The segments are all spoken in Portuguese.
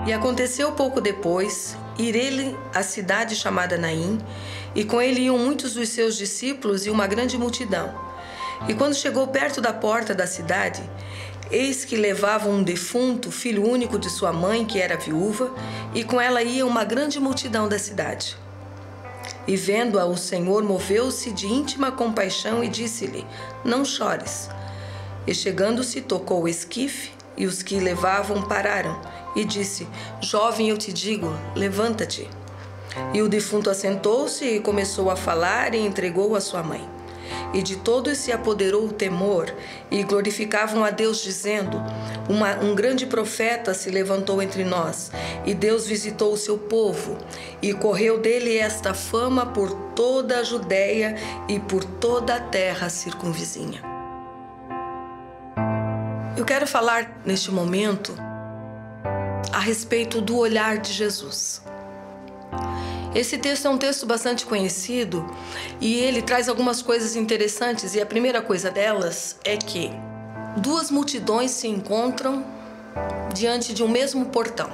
E aconteceu pouco depois, ir ele à cidade chamada Naim, e com ele iam muitos dos seus discípulos e uma grande multidão. E quando chegou perto da porta da cidade, eis que levavam um defunto, filho único de sua mãe, que era viúva, e com ela ia uma grande multidão da cidade. E vendo-a, o Senhor moveu-se de íntima compaixão e disse-lhe: não chores. E chegando-se, tocou o esquife, e os que levavam pararam, e disse: jovem, eu te digo, levanta-te. E o defunto assentou-se e começou a falar e entregou a sua mãe. E de todos se apoderou o temor, e glorificavam a Deus, dizendo: um grande profeta se levantou entre nós, e Deus visitou o seu povo, e correu dele esta fama por toda a Judéia e por toda a terra circunvizinha. Eu quero falar neste momento a respeito do olhar de Jesus. Esse texto é um texto bastante conhecido e ele traz algumas coisas interessantes, e a primeira coisa delas é que duas multidões se encontram diante de um mesmo portão.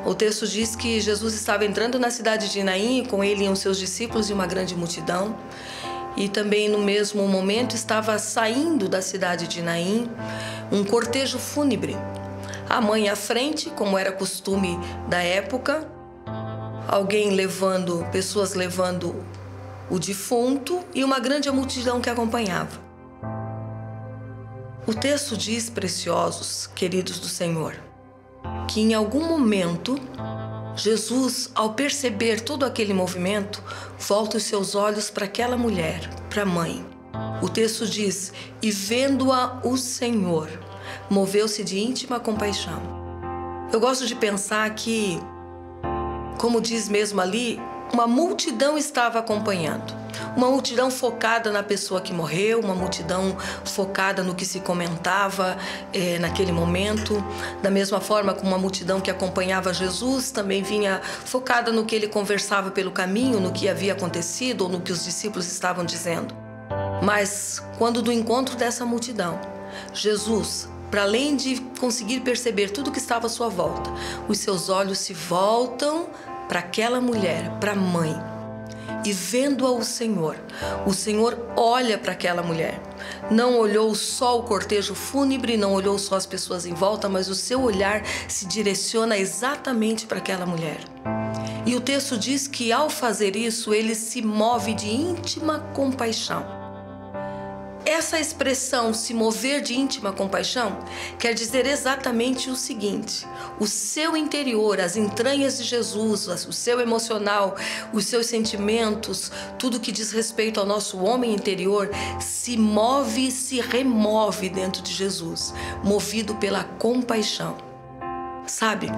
O texto diz que Jesus estava entrando na cidade de Naim, e com ele iam seus discípulos e uma grande multidão. E também no mesmo momento estava saindo da cidade de Naim um cortejo fúnebre. A mãe à frente, como era costume da época, pessoas levando o defunto e uma grande multidão que acompanhava. O texto diz, preciosos, queridos do Senhor, que em algum momento Jesus, ao perceber todo aquele movimento, volta os seus olhos para aquela mulher, para a mãe. O texto diz: e vendo-a o Senhor, moveu-se de íntima compaixão. Eu gosto de pensar que, como diz mesmo ali, uma multidão estava acompanhando. Uma multidão focada na pessoa que morreu, uma multidão focada no que se comentava naquele momento. Da mesma forma como uma multidão que acompanhava Jesus também vinha focada no que ele conversava pelo caminho, no que havia acontecido ou no que os discípulos estavam dizendo. Mas quando do encontro dessa multidão, Jesus, para além de conseguir perceber tudo que estava à sua volta, os seus olhos se voltam para aquela mulher, para a mãe. E vendo-a o Senhor olha para aquela mulher. Não olhou só o cortejo fúnebre, não olhou só as pessoas em volta, mas o seu olhar se direciona exatamente para aquela mulher. E o texto diz que ao fazer isso, ele se move de íntima compaixão. Essa expressão, se mover de íntima compaixão, quer dizer exatamente o seguinte: o seu interior, as entranhas de Jesus, o seu emocional, os seus sentimentos, tudo que diz respeito ao nosso homem interior, se move e se remove dentro de Jesus, movido pela compaixão. Sabe?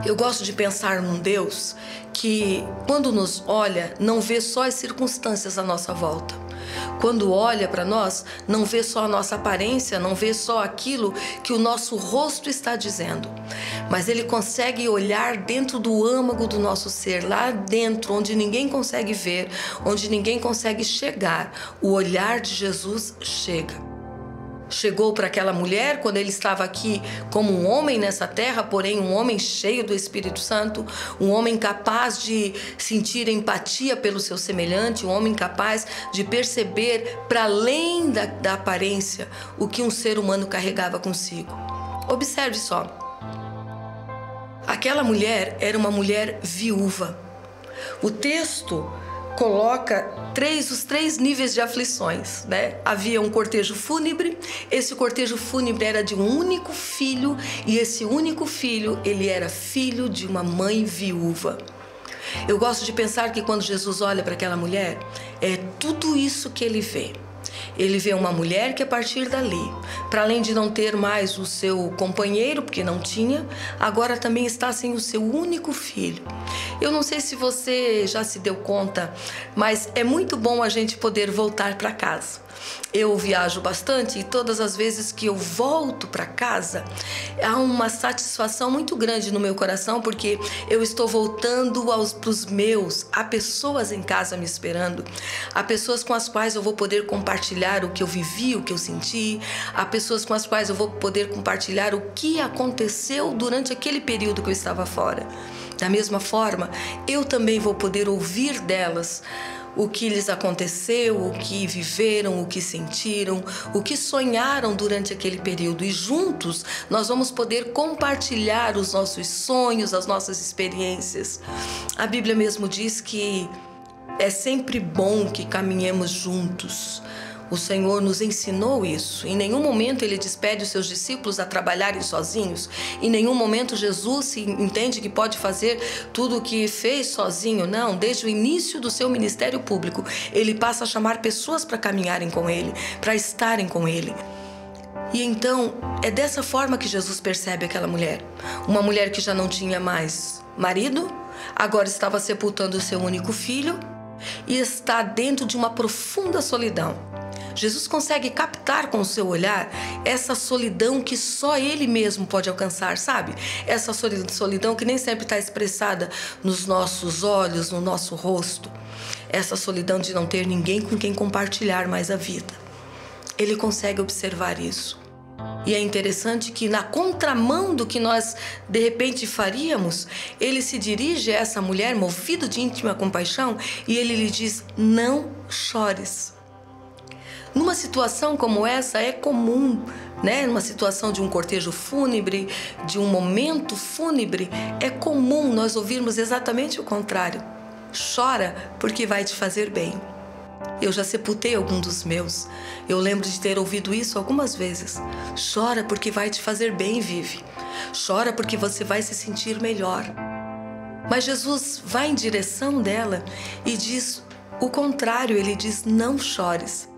Eu gosto de pensar num Deus que, quando nos olha, não vê só as circunstâncias à nossa volta. Quando olha para nós, não vê só a nossa aparência, não vê só aquilo que o nosso rosto está dizendo, mas ele consegue olhar dentro do âmago do nosso ser, lá dentro, onde ninguém consegue ver, onde ninguém consegue chegar. O olhar de Jesus chega. Chegou para aquela mulher quando ele estava aqui como um homem nessa terra, porém um homem cheio do Espírito Santo, um homem capaz de sentir empatia pelo seu semelhante, um homem capaz de perceber para além da aparência o que um ser humano carregava consigo. Observe só. Aquela mulher era uma mulher viúva. O texto coloca os três níveis de aflições, né? Havia um cortejo fúnebre. Esse cortejo fúnebre era de um único filho, e esse único filho, ele era filho de uma mãe viúva. Eu gosto de pensar que quando Jesus olha para aquela mulher, é tudo isso que ele vê. Ele vê uma mulher que, a partir dali, para além de não ter mais o seu companheiro, porque não tinha, agora também está sem o seu único filho. Eu não sei se você já se deu conta, mas é muito bom a gente poder voltar para casa. Eu viajo bastante e todas as vezes que eu volto para casa, há uma satisfação muito grande no meu coração, porque eu estou voltando pros meus, há pessoas em casa me esperando, há pessoas com as quais eu vou poder compartilhar o que eu vivi, o que eu senti, há pessoas com as quais eu vou poder compartilhar o que aconteceu durante aquele período que eu estava fora. Da mesma forma, eu também vou poder ouvir delas o que lhes aconteceu, o que viveram, o que sentiram, o que sonharam durante aquele período. E juntos nós vamos poder compartilhar os nossos sonhos, as nossas experiências. A Bíblia mesmo diz que é sempre bom que caminhemos juntos. O Senhor nos ensinou isso. Em nenhum momento Ele despede os seus discípulos a trabalharem sozinhos. Em nenhum momento Jesus se entende que pode fazer tudo o que fez sozinho. Não, desde o início do seu ministério público, Ele passa a chamar pessoas para caminharem com Ele, para estarem com Ele. E então, é dessa forma que Jesus percebe aquela mulher. Uma mulher que já não tinha mais marido, agora estava sepultando o seu único filho e está dentro de uma profunda solidão. Jesus consegue captar com o seu olhar essa solidão que só Ele mesmo pode alcançar, sabe? Essa solidão que nem sempre está expressada nos nossos olhos, no nosso rosto. Essa solidão de não ter ninguém com quem compartilhar mais a vida. Ele consegue observar isso. E é interessante que na contramão do que nós de repente faríamos, Ele se dirige a essa mulher movido de íntima compaixão e Ele lhe diz: não chores. Numa situação como essa é comum, né? Numa situação de um cortejo fúnebre, de um momento fúnebre, é comum nós ouvirmos exatamente o contrário. Chora porque vai te fazer bem. Eu já sepultei algum dos meus. Eu lembro de ter ouvido isso algumas vezes. Chora porque vai te fazer bem, Vive. Chora porque você vai se sentir melhor. Mas Jesus vai em direção dela e diz o contrário. Ele diz: não chores.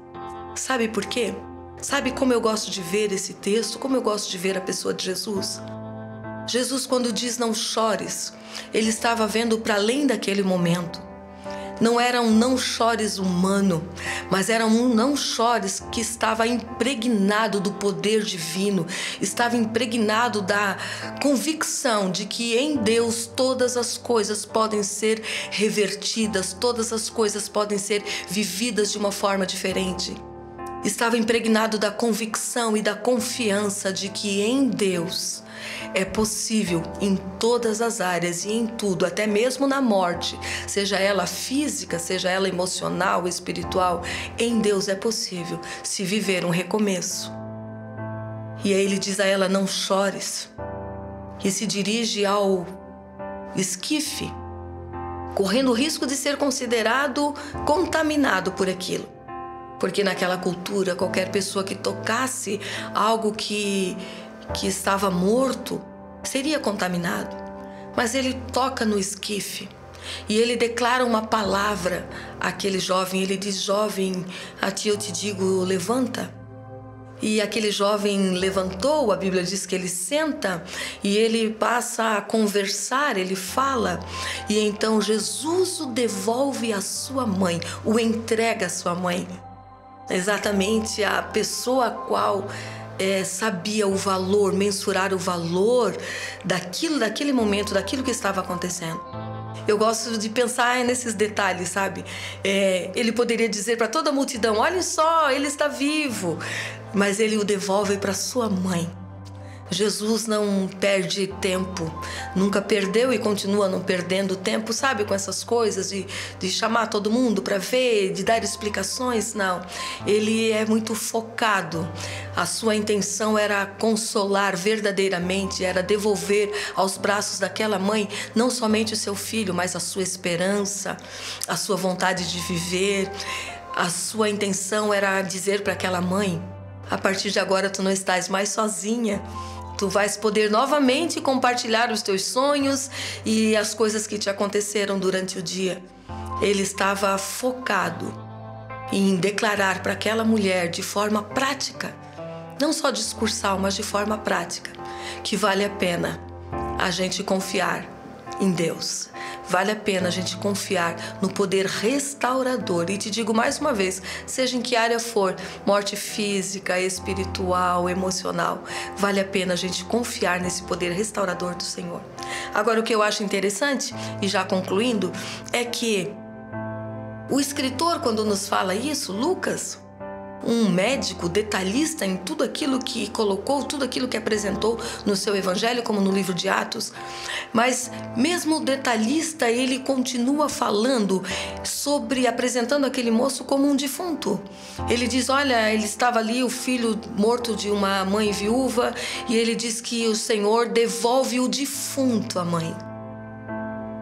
Sabe por quê? Sabe como eu gosto de ver esse texto? Como eu gosto de ver a pessoa de Jesus? Jesus, quando diz não chores, Ele estava vendo para além daquele momento. Não era um não chores humano, mas era um não chores que estava impregnado do poder divino, estava impregnado da convicção de que em Deus todas as coisas podem ser revertidas, todas as coisas podem ser vividas de uma forma diferente. Estava impregnado da convicção e da confiança de que em Deus é possível em todas as áreas e em tudo, até mesmo na morte, seja ela física, seja ela emocional, espiritual, em Deus é possível se viver um recomeço. E aí Ele diz a ela: não chores, e se dirige ao esquife, correndo o risco de ser considerado contaminado por aquilo. Porque naquela cultura, qualquer pessoa que tocasse algo que estava morto seria contaminado. Mas ele toca no esquife e ele declara uma palavra àquele jovem. Ele diz: jovem, a ti eu te digo, levanta. E aquele jovem levantou, a Bíblia diz que ele senta e ele passa a conversar, ele fala. E então Jesus o devolve à sua mãe, o entrega à sua mãe. Exatamente a pessoa a qual sabia o valor, mensurar o valor daquele momento, daquilo que estava acontecendo. Eu gosto de pensar nesses detalhes, sabe? Ele poderia dizer para toda a multidão: olhem só, ele está vivo. Mas ele o devolve para sua mãe. Jesus não perde tempo, nunca perdeu e continua não perdendo tempo, sabe, com essas coisas de chamar todo mundo para ver, de dar explicações. Não, ele é muito focado. A sua intenção era consolar verdadeiramente, era devolver aos braços daquela mãe não somente o seu filho, mas a sua esperança, a sua vontade de viver. A sua intenção era dizer para aquela mãe: a partir de agora tu não estás mais sozinha. Tu vais poder novamente compartilhar os teus sonhos e as coisas que te aconteceram durante o dia. Ele estava focado em declarar para aquela mulher de forma prática, não só discursal, mas de forma prática, que vale a pena a gente confiar em Deus. Vale a pena a gente confiar no poder restaurador. E te digo mais uma vez, seja em que área for, morte física, espiritual, emocional, vale a pena a gente confiar nesse poder restaurador do Senhor. Agora, o que eu acho interessante, e já concluindo, é que o escritor, quando nos fala isso, Lucas, um médico detalhista em tudo aquilo que colocou, tudo aquilo que apresentou no seu evangelho, como no livro de Atos, mas mesmo detalhista, ele continua falando sobre, apresentando aquele moço como um defunto. Ele diz, olha, ele estava ali, o filho morto de uma mãe viúva, e ele diz que o Senhor devolve o defunto à mãe.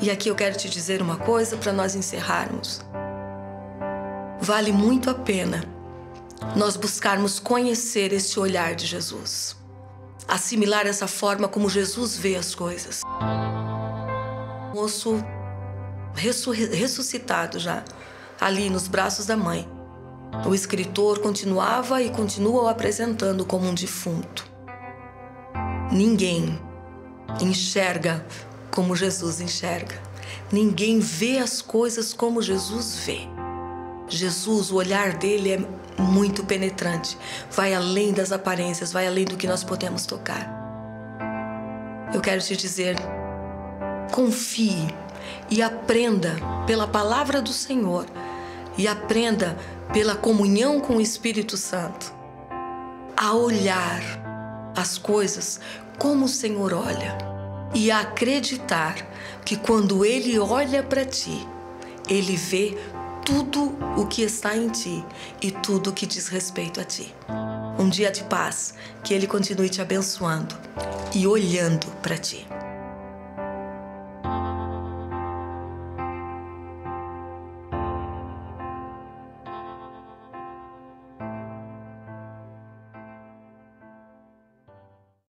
E aqui eu quero te dizer uma coisa para nós encerrarmos. Vale muito a pena nós buscarmos conhecer esse olhar de Jesus, assimilar essa forma como Jesus vê as coisas. O moço ressuscitado já, ali nos braços da mãe. O escritor continuava e continua o apresentando como um defunto. Ninguém enxerga como Jesus enxerga. Ninguém vê as coisas como Jesus vê. Jesus, o olhar dele é muito penetrante, vai além das aparências, vai além do que nós podemos tocar. Eu quero te dizer, confie e aprenda pela palavra do Senhor e aprenda pela comunhão com o Espírito Santo a olhar as coisas como o Senhor olha e a acreditar que quando Ele olha para ti, Ele vê tudo o que está em ti e tudo o que diz respeito a ti. Um dia de paz, que Ele continue te abençoando e olhando para ti.